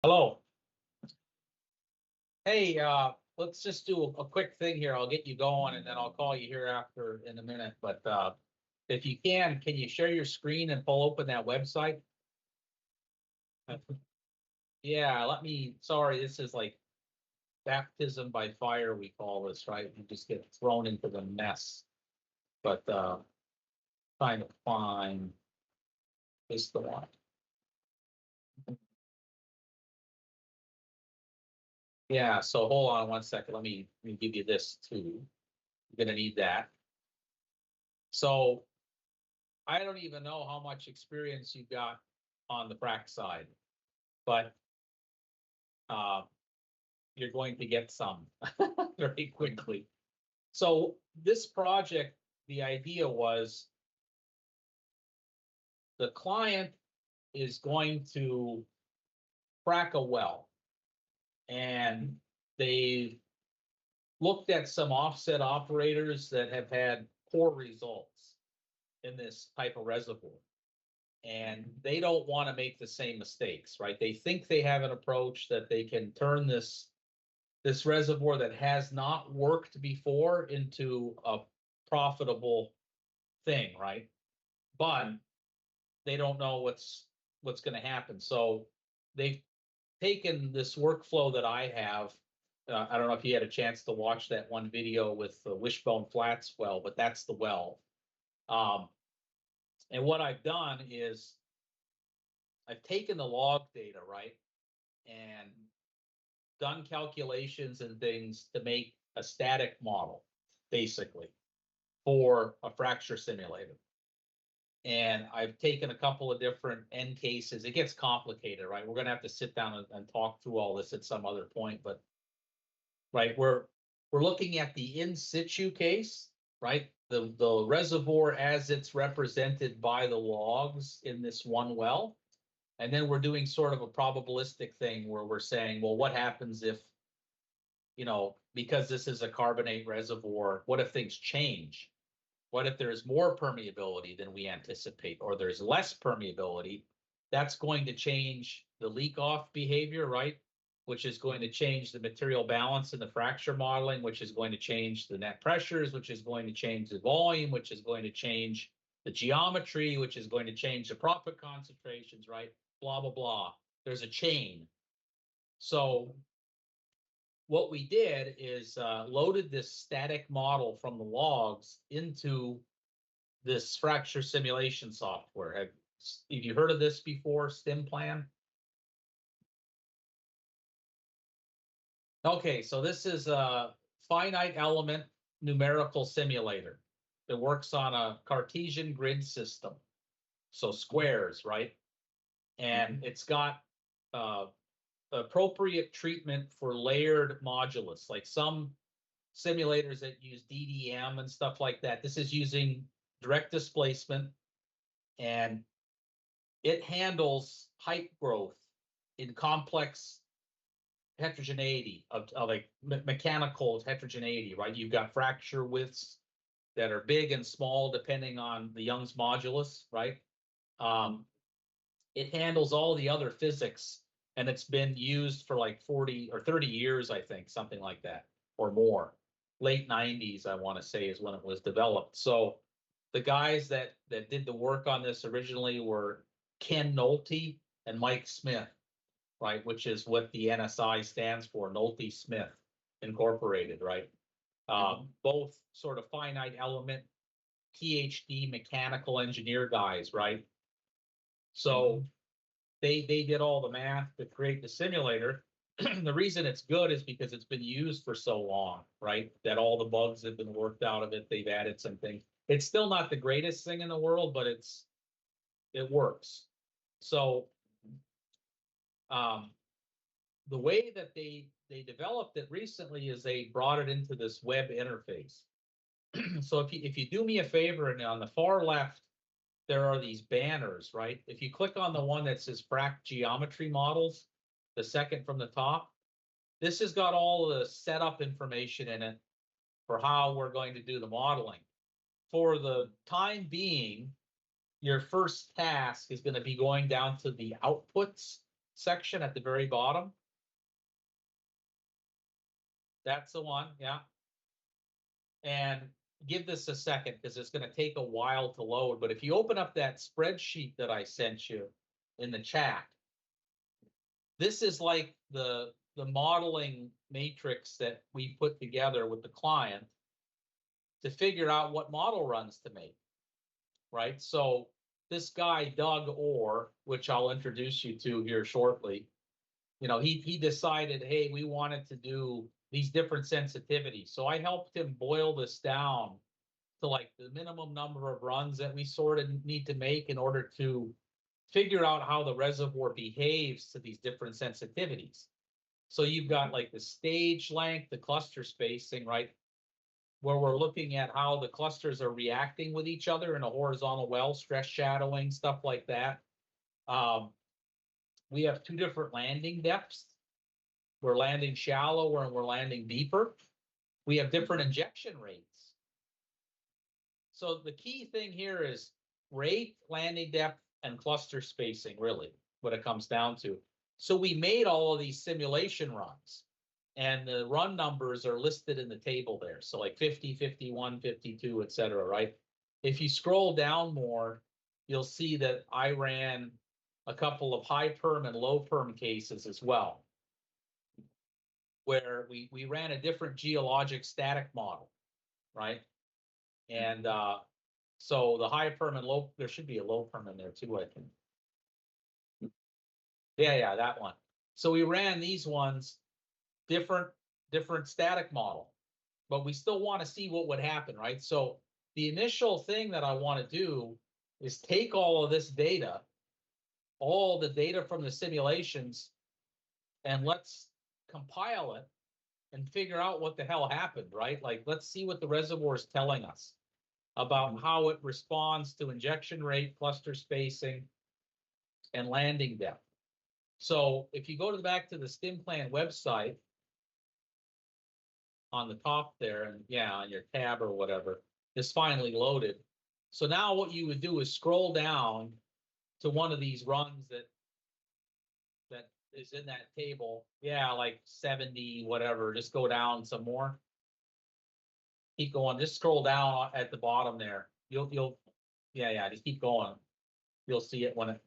Hello. Hey, let's just do a quick thing here. I'll get you going and then I'll call you here after in a minute. But if you can you share your screen and pull open that website? Yeah, sorry, this is like baptism by fire, we call this, right? You just get thrown into the mess. But trying to find this the one. Yeah, so hold on one second. Let me give you this too. You're gonna need that. So I don't even know how much experience you got on the frac side, but uh, you're going to get some very quickly. So this project, the idea was the client is going to frac a well, and they looked at some offset operators that have had poor results in this type of reservoir. And they don't want to make the same mistakes, right? They think they have an approach that they can turn this reservoir that has not worked before into a profitable thing, right? But they don't know what's going to happen. So they've taken this workflow that I have. I don't know if you had a chance to watch that one video with the Wishbone Flats well, but that's the well. And what I've done is I've taken the log data, right, and done calculations and things to make a static model, basically, for a fracture simulator. And I've taken a couple of different end cases. It gets complicated, right? We're going to have to sit down and talk through all this at some other point. But right, we're looking at the in situ case, right? The reservoir as it's represented by the logs in this one well. And then we're doing sort of a probabilistic thing where we're saying, well, what happens if, because this is a carbonate reservoir, what if things change? What if there's more permeability than we anticipate, or there's less permeability? That's going to change the leak off behavior, right? Which is going to change the material balance in the fracture modeling, which is going to change the net pressures, which is going to change the volume, which is going to change the geometry, which is going to change the proppant concentrations, right? Blah, blah, blah. There's a chain. So what we did is loaded this static model from the logs into this fracture simulation software. Have you heard of this before, StimPlan? Okay, so this is a finite element numerical simulator that works on a Cartesian grid system. So squares, right? And it's got appropriate treatment for layered modulus, like some simulators that use DDM and stuff like that. This is using direct displacement, and it handles height growth in complex heterogeneity of like mechanical heterogeneity, right? You've got fracture widths that are big and small depending on the Young's modulus, right? It handles all the other physics, and it's been used for like 40 or 30 years, I think, something like that, or more. Late 90s, I want to say, is when it was developed. So the guys that did the work on this originally were Ken Nolte and Mike Smith, right? Which is what the NSI stands for, Nolte Smith Incorporated, right? Both sort of finite element PhD mechanical engineer guys, right? So they did all the math to create the simulator. The reason it's good is because it's been used for so long, right? That all the bugs have been worked out of it. They've added some things. It's still not the greatest thing in the world, but it works. So the way that they developed it recently is they brought it into this web interface. So if you do me a favor, and on the far left there are these banners, right? If you click on the one that says frac geometry models, the second from the top, this has got all the setup information in it for how we're going to do the modeling. For the time being, your first task is going to be going down to the outputs section at the very bottom. That's the one, yeah. And give this a second because it's going to take a while to load. But if you open up that spreadsheet that I sent you in the chat, this is like the modeling matrix that we put together with the client to figure out what model runs to make, right? So this guy, Doug Orr, which I'll introduce you to here shortly, he decided, hey, we wanted to do these different sensitivities. So I helped him boil this down to like the minimum number of runs that we sort of need to make in order to figure out how the reservoir behaves to these different sensitivities. So you've got like the stage length, the cluster spacing, right? Where we're looking at how the clusters are reacting with each other in a horizontal well, stress shadowing, stuff like that. We have two different landing depths. We're landing shallower and we're landing deeper. We have different injection rates. So the key thing here is rate, landing depth, and cluster spacing, really, what it comes down to. So we made all of these simulation runs, and the run numbers are listed in the table there. So like 50, 51, 52, et cetera, right? If you scroll down more, you'll see that I ran a couple of high perm and low perm cases as well, where we ran a different geologic static model, right? And so the high perm and low, there should be a low perm in there too, I think. Yeah, that one. So we ran these ones, different static model, but we still want to see what would happen, right? So the initial thing that I want to do is take all of this data, all the data from the simulations, and let's compile it and figure out what the hell happened, right? Like, let's see what the reservoir is telling us about how it responds to injection rate, cluster spacing, and landing depth. So if you go back to the StimPlan website on the top there, and yeah, on your tab or whatever, it's finally loaded. So now what you would do is scroll down to one of these runs that is in that table. Yeah, like 70, whatever. Just go down some more. Keep going. Just scroll down at the bottom there. Yeah, just keep going. You'll see it when it,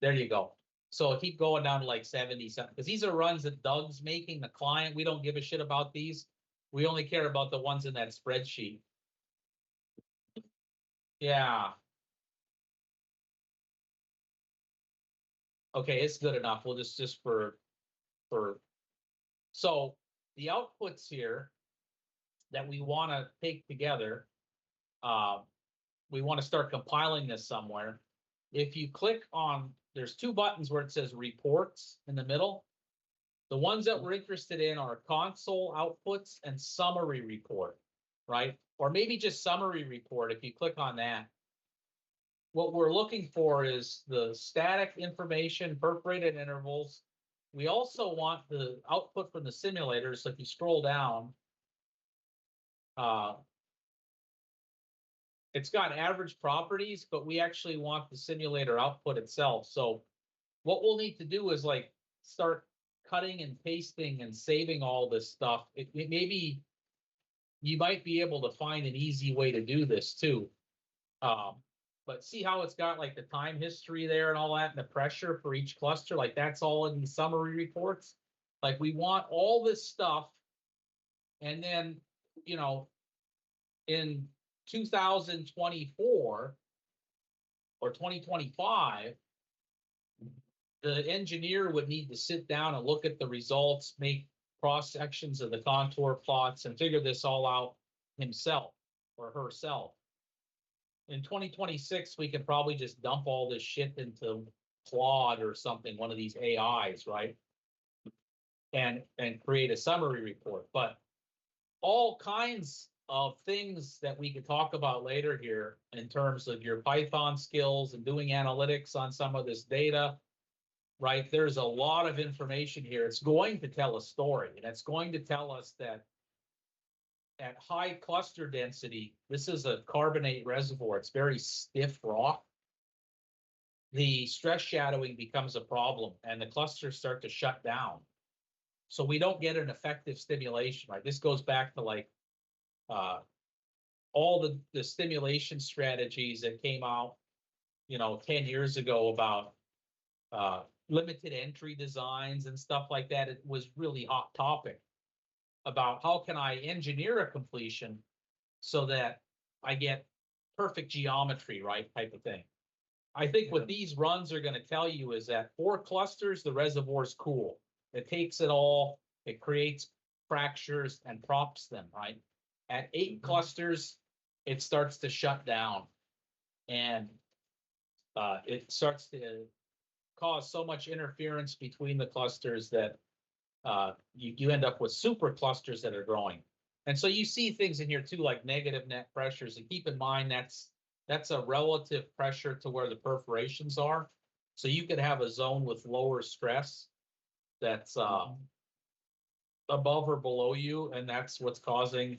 there you go. So keep going down to like 70 something, because these are runs that Doug's making, the client. We don't give a shit about these. We only care about the ones in that spreadsheet. Yeah. Okay, it's good enough. We'll just for, so the outputs here that we want to take together, we want to start compiling this somewhere. If you click on, there's two buttons where it says reports in the middle. The ones that we're interested in are console outputs and summary report, right? Or maybe just summary report if you click on that. What we're looking for is the static information, perforated intervals. We also want the output from the simulator. So if you scroll down, it's got average properties, but we actually want the simulator output itself. So what we'll need to do is like start cutting and pasting and saving all this stuff. Maybe you might be able to find an easy way to do this too. But see how it's got like the time history there and all that, and the pressure for each cluster, like that's all in the summary reports. Like we want all this stuff. And then, in 2024 or 2025, the engineer would need to sit down and look at the results, make cross sections of the contour plots, and figure this all out himself or herself. In 2026, we can probably just dump all this shit into Claude or something, one of these AIs, right? And create a summary report. But all kinds of things that we could talk about later here in terms of your Python skills and doing analytics on some of this data, right? There's a lot of information here. It's going to tell a story, and it's going to tell us that at high cluster density, this is a carbonate reservoir. It's very stiff rock. the stress shadowing becomes a problem and the clusters start to shut down. So we don't get an effective stimulation, right? This goes back to like all the stimulation strategies that came out, 10 years ago about limited entry designs and stuff like that. It was really hot topic about how can I engineer a completion so that I get perfect geometry, right? Type of thing. I think what these runs are going to tell you is that 4 clusters, the reservoir's cool. It takes it all, it creates fractures and props them, right? At 8 clusters, it starts to shut down and it starts to cause so much interference between the clusters that you end up with super clusters that are growing. And so you see things in here too, like negative net pressures. And keep in mind that's a relative pressure to where the perforations are. So you could have a zone with lower stress that's above or below you, and that's what's causing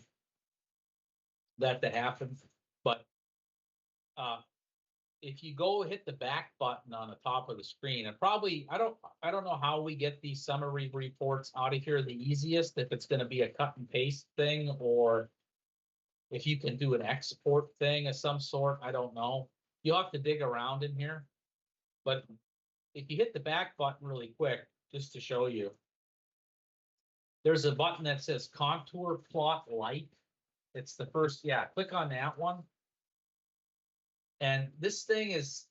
that to happen. But if you go hit the back button on the top of the screen, and probably I don't know how we get these summary reports out of here the easiest, if it's going to be a cut and paste thing or if you can do an export thing of some sort. I don't know. You'll have to dig around in here. But if you hit the back button really quick, just to show you, there's a button that says Contour Plot Light. It's the first, yeah, click on that one. And this thing is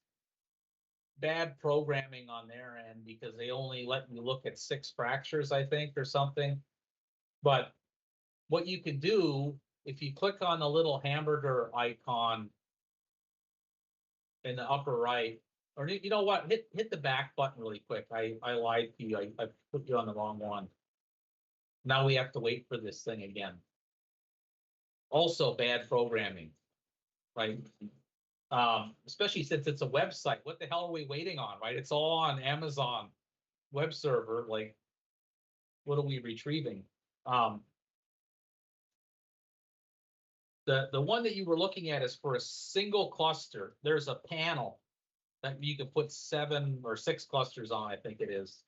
bad programming on their end because they only let you look at 6 fractures, I think, or something. But what you can do, if you click on the little hamburger icon in the upper right, or you know what, hit the back button really quick. I lied to you. I put you on the wrong one. Now we have to wait for this thing again. Also bad programming, right? Especially since it's a website. What the hell are we waiting on, right? It's all on Amazon web server. Like, what are we retrieving? The one that you were looking at is for a single cluster. There's a panel that you can put 7 or 6 clusters on, I think it is,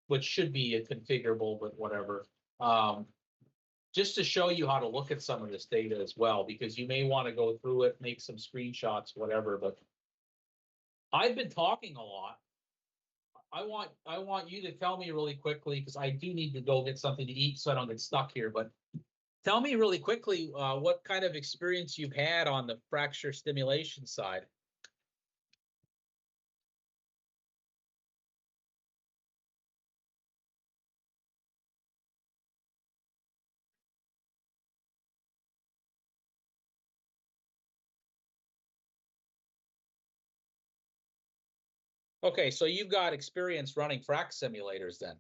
which should be configurable, but whatever. Just to show you how to look at some of this data as well, because you may want to go through it, make some screenshots, whatever. But I've been talking a lot. I want you to tell me really quickly, because I do need to go get something to eat so I don't get stuck here. But tell me really quickly what kind of experience you've had on the fracture stimulation side. Okay, so you've got experience running frac simulators then.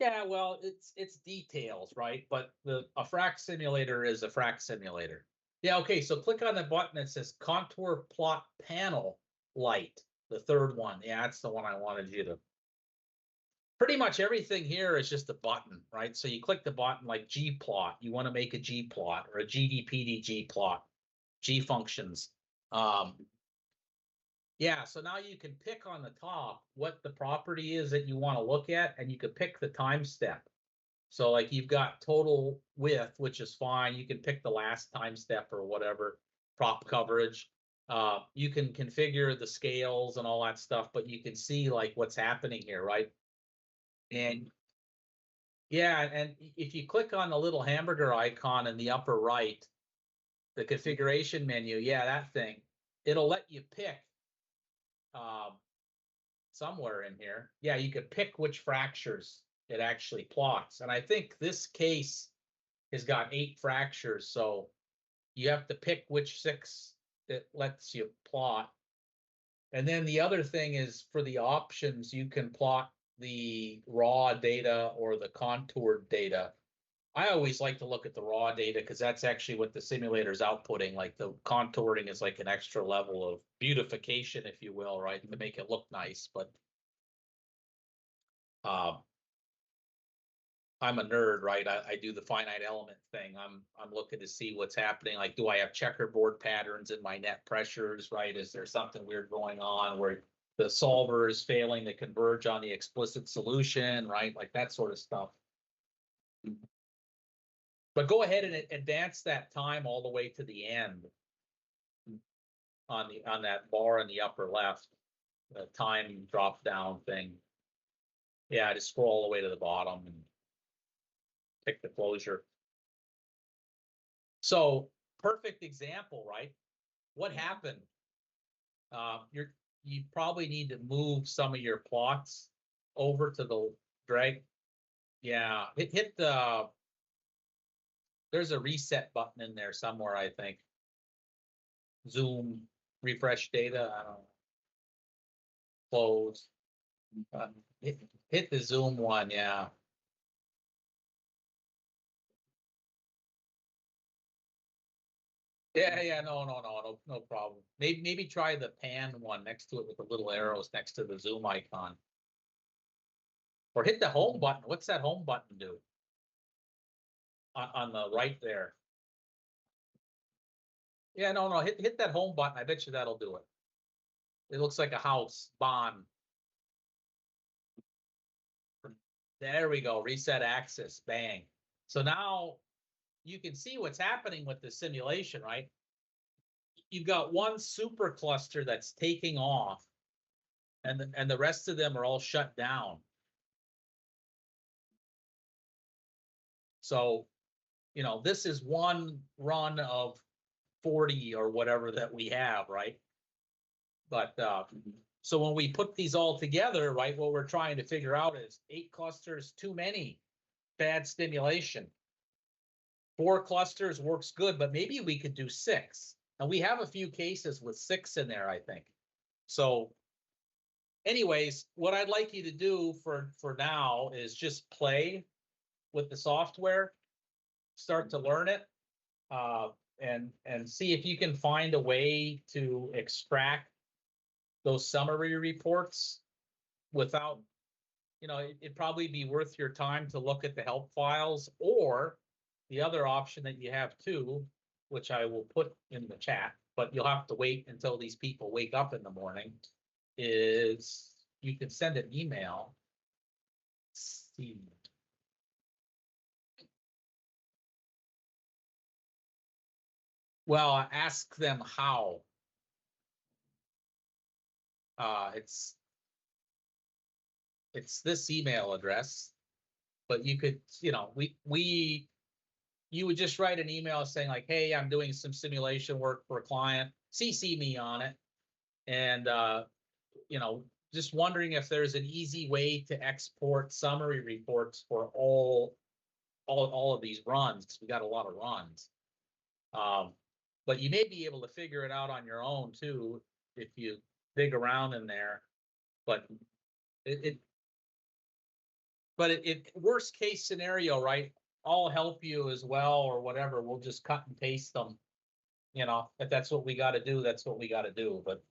Yeah, well, it's details, right? But a frac simulator is a frac simulator. Yeah, okay, so click on the button that says Contour Plot Panel Light, the third one. Yeah, that's the one I wanted you to. Pretty much everything here is just a button, right? So you click the button like G-plot. You want to make a G-plot or a GDPDG plot, G functions. Yeah, so now you can pick on the top what the property is that you want to look at, and you can pick the time step. So like you've got total width, which is fine. You can pick the last time step or whatever, prop coverage. You can configure the scales and all that stuff, but you can see like what's happening here, right? And yeah, and if you click on the little hamburger icon in the upper right, the configuration menu, yeah, that thing, it'll let you pick somewhere in here. Yeah, you could pick which fractures it actually plots. And I think this case has got 8 fractures, so you have to pick which 6 it lets you plot. And then the other thing is for the options, you can plot the raw data or the contoured data. I always like to look at the raw data because that's actually what the simulator's outputting. Like the contouring is like an extra level of beautification, if you will, right, to make it look nice. But I'm a nerd, right? I do the finite element thing. I'm looking to see what's happening. Like, do I have checkerboard patterns in my net pressures, right? Is there something weird going on where the solver is failing to converge on the explicit solution, right? Like that sort of stuff. But go ahead and advance that time all the way to the end on that bar in the upper left, the time drop down thing. Yeah, just scroll all the way to the bottom and pick the closure. So perfect example, right? What happened? You probably need to move some of your plots over to the drag. Yeah, hit the. There's a reset button in there somewhere, I think. Zoom, refresh data. I don't know. Close. Hit the zoom one. Yeah. Yeah, no problem. Maybe try the pan one next to it with the little arrows next to the zoom icon. Or hit the home button. What's that home button do? On the right there. Yeah, no, hit that home button. I bet you that'll do it. It looks like a house, bond. There we go, reset axis, bang. So now you can see what's happening with the simulation, right? You've got one supercluster that's taking off, and the rest of them are all shut down. So, this is one run of 40 or whatever that we have, right? But so when we put these all together, right, what we're trying to figure out is 8 clusters too many, bad stimulation. 4 clusters works good, but maybe we could do 6. And we have a few cases with 6 in there, I think. So anyways, what I'd like you to do for now is just play with the software, start to learn it, and see if you can find a way to extract those summary reports without, it'd probably be worth your time to look at the help files, or the other option that you have too, which I will put in the chat, but you'll have to wait until these people wake up in the morning, is you can send an email. See. Well, ask them how. It's this email address, but you could, you would just write an email saying like, hey, I'm doing some simulation work for a client, CC me on it. And, just wondering if there's an easy way to export summary reports for all of these runs, because we got a lot of runs. But you may be able to figure it out on your own too, if you dig around in there. But it worst case scenario, right? I'll help you as well or whatever. We'll just cut and paste them. If that's what we got to do, that's what we got to do. But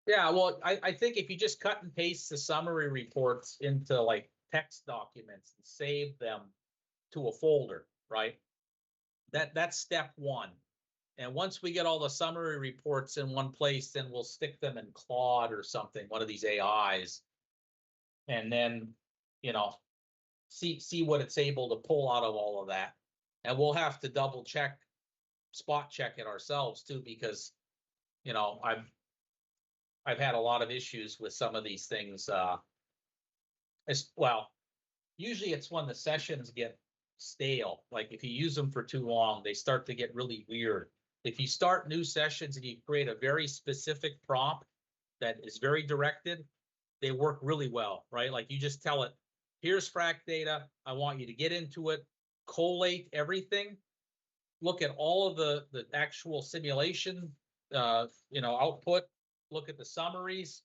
yeah, well, I think if you just cut and paste the summary reports into like text documents and save them to a folder, right? That's step one. And once we get all the summary reports in one place, then we'll stick them in Claude or something, one of these AIs, and then, see what it's able to pull out of all of that. And we'll have to double check, spot check it ourselves too, because, I've had a lot of issues with some of these things. Well, usually it's when the sessions get stale. Like if you use them for too long, they start to get really weird. If you start new sessions and you create a very specific prompt that is very directed, they work really well, right? Like you just tell it, here's frac data. I want you to get into it, collate everything, look at all of the actual simulation, output, look at the summaries,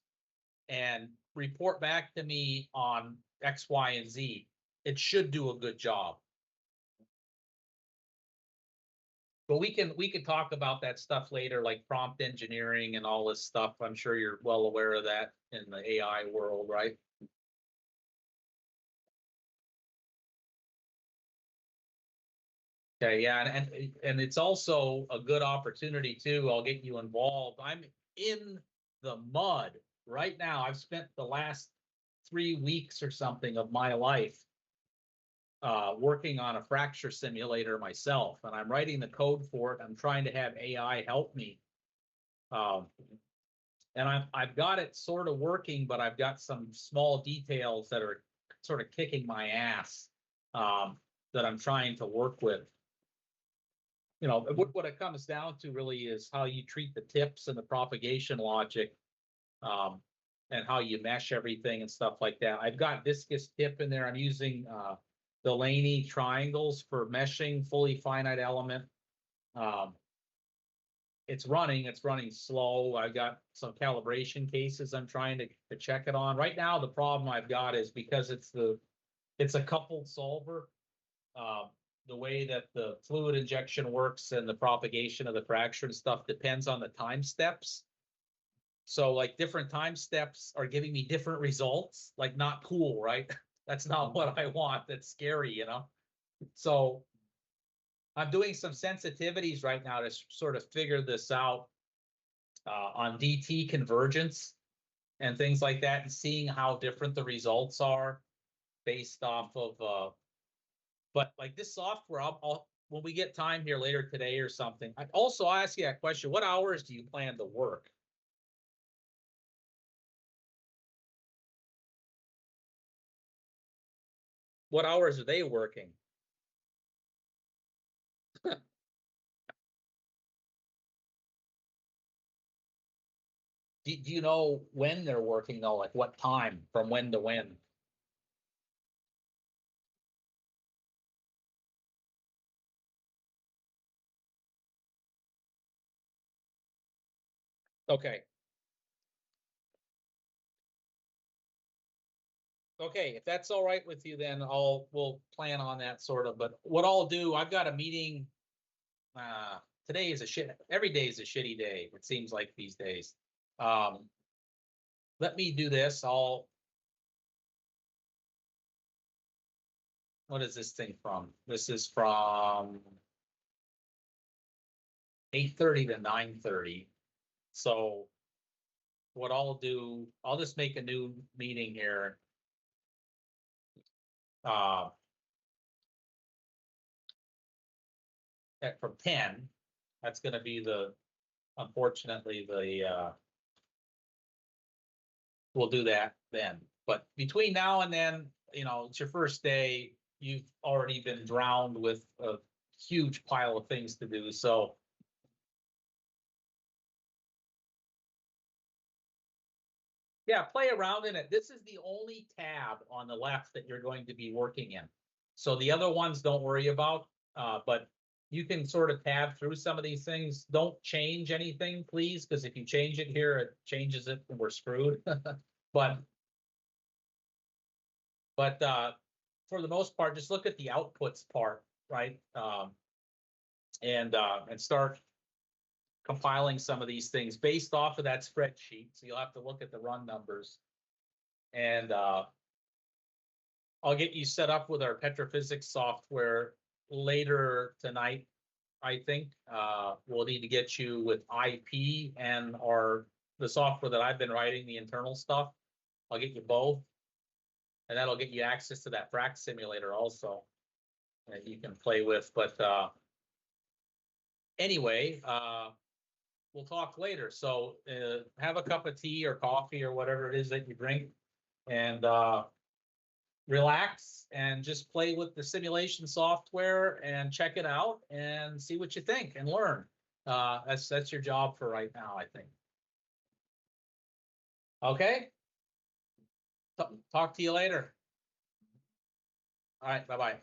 and report back to me on X, Y, and Z, it should do a good job. But we can talk about that stuff later, like prompt engineering and all this stuff. I'm sure you're well aware of that in the AI world, right? Okay, yeah, and it's also a good opportunity too. I'll get you involved. I'm in the mud right now. I've spent the last 3 weeks or something of my life working on a fracture simulator myself, and I'm writing the code for it. I'm trying to have AI help me. Um, and I've got it sort of working, but I've got some small details that are sort of kicking my ass that I'm trying to work with. You know, what it comes down to really is how you treat the tips and the propagation logic, and how you mesh everything and stuff like that. I've got viscous tip in there. I'm using Delaney triangles for meshing fully finite element. Um, it's running slow. I've got some calibration cases I'm trying to check it on. Right now, the problem I've got is because it's a coupled solver. The way that the fluid injection works and the propagation of the fracture and stuff depends on the time steps. So like different time steps are giving me different results, like not cool, right? That's not what I want. That's scary, you know? So I'm doing some sensitivities right now to sort of figure this out on DT convergence and things like that, and seeing how different the results are based off of but like this software, I'll when we get time here later today or something. I'll ask you that question: what hours do you plan to work? What hours are they working? Do you know when they're working though? Like what time, from when to when? Okay. Okay, if that's all right with you, then we'll plan on that sort of. But what I'll do, I've got a meeting. Today is a shit. Every day is a shitty day. It seems like these days. Um, Let me do this. What is this thing from? This is from 8:30 to 9:30. So what I'll do, I'll just make a new meeting here. Uh, from 10. That's going to be unfortunately, we'll do that then. But between now and then, you know, it's your first day. You've already been drowned with a huge pile of things to do. So yeah, play around in it. This is the only tab on the left that you're going to be working in. So the other ones don't worry about, but you can sort of tab through some of these things. Don't change anything, please, because if you change it here, it changes it and we're screwed. But for the most part, just look at the outputs part, right? And start compiling some of these things based off of that spreadsheet. So you'll have to look at the run numbers. And I'll get you set up with our petrophysics software later tonight. I think we'll need to get you with IP and the software that I've been writing, the internal stuff. I'll get you both, and that'll get you access to that frac simulator also that you can play with. But anyway, we'll talk later. So have a cup of tea or coffee or whatever it is that you drink, and relax and just play with the simulation software and check it out and see what you think and learn. That's your job for right now, I think. Okay. Talk to you later. All right. Bye-bye.